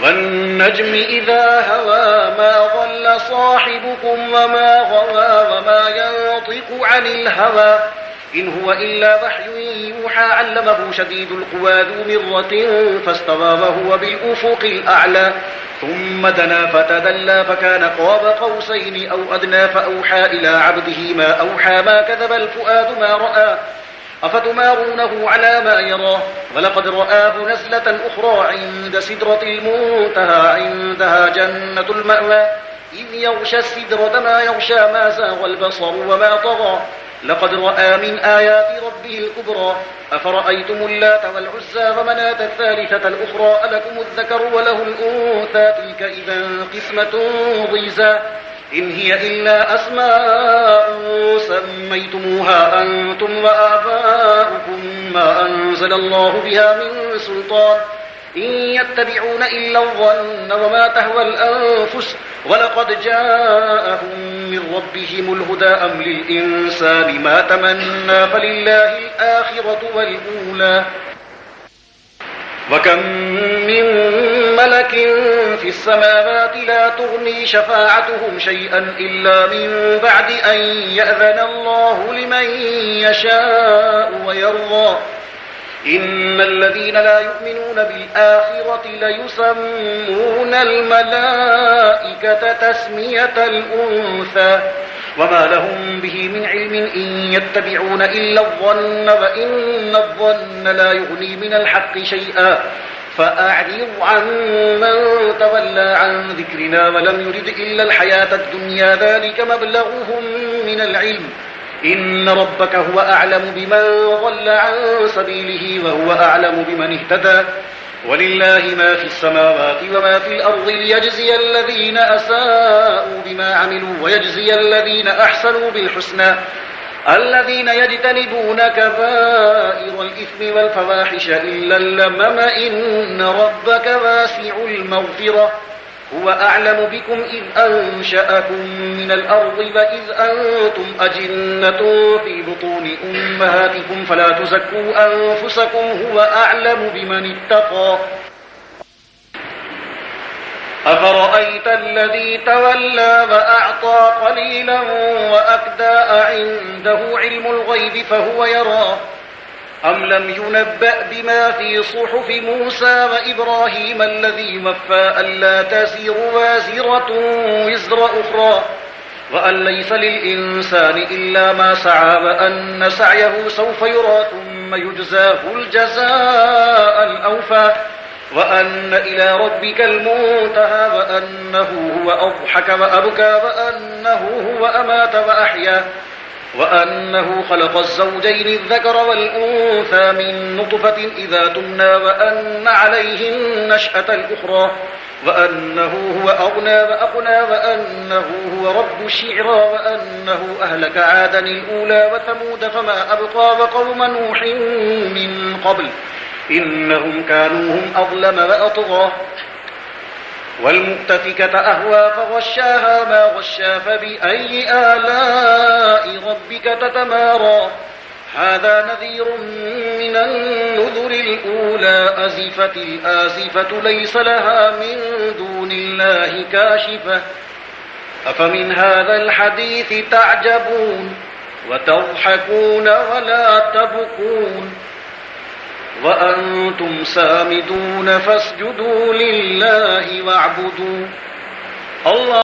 والنجم إذا هوى ما ضل صاحبكم وما غوى وما ينطق عن الهوى إن هو إلا وحي يوحى علمه شديد القوى ذو مرة فاستوى وهو بالأفق الأعلى ثم دنا فتدلى فكان قاب قوسين أو أدنى فأوحى إلى عبده ما أوحى ما كذب الفؤاد ما رأى أفتمارونه على ما يراه ولقد رآه نزلة أخرى عند سدرة المنتهى عندها جنة المأوى إذ يغشى السدرة ما يغشى ما زاغ البصر وما طغى لقد رأى من آيات ربه الكبرى أفرأيتم اللات والعزى ومناة الثالثة الأخرى ألكم الذكر وله الأنثى تلك إذا قسمة ضيزى إن هي إلا أسماء سميتموها أنتم وآباؤكم ما أنزل الله بها من سلطان إن يتبعون إلا الظن وما تهوى الأنفس ولقد جاءهم من ربهم الهدى أم للإنسان ما تمنى فلله الآخرة والأولى وكم من ملك في السماوات لا تغني شفاعتهم شيئا إلا من بعد أن يأذن الله لمن يشاء ويرضى إن الذين لا يؤمنون بالآخرة ليسمون الملائكة تسمية الأنثى وما لهم به من علم إن يتبعون إلا الظن وإن الظن لا يغني من الحق شيئا فأعرض عن من تولى عن ذكرنا ولم يرد إلا الحياة الدنيا ذلك مبلغهم من العلم إن ربك هو أعلم بمن ضل عن سبيله وهو أعلم بمن اهتدى ولله ما في السماوات وما في الأرض ليجزي الذين أساءوا بما عملوا ويجزي الذين أحسنوا بالحسنى الذين يجتنبون كبائر الإثم والفواحش إلا اللمم إن ربك واسع المغفرة هو أعلم بكم إذ أنشأكم من الأرض وإذ أنتم أجنة في بطون أمهاتكم فلا تزكوا أنفسكم هو أعلم بمن اتقى أفرأيت الذي تولى وأعطى قليلا وأكدى عنده علم الغيب فهو يرى أم لم ينبأ بما في صحف موسى وإبراهيم الذي وفى ألا تزر وازرة وزر أخرى وأن ليس للإنسان إلا ما سعى وأن سعيه سوف يرى ثم يجزاه الجزاء الأوفى وأن إلى ربك المنتهى وأنه هو أضحك وأبكى وأنه هو أمات وأحيا وأنه خلق الزوجين الذكر والأنثى من نطفة إذا تمنى وأن عليه النشأة الأخرى وأنه هو أغنى وأقنى وأنه هو رب الشعرى وأنه أهلك عادا الأولى وثمود فما أبقى وقوم نوح من قبل إنهم كانوا هم أظلم وأطغى والمؤتفكة أهوى فغشاها ما غشا فبأي آلاء ربك تتمارى هذا نذير من النذر الأولى أزفت الآزفة ليس لها من دون الله كاشفة أفمن هذا الحديث تعجبون وتضحكون ولا تبكون وأنتم سامدون فاسجدوا لله واعبدوا الله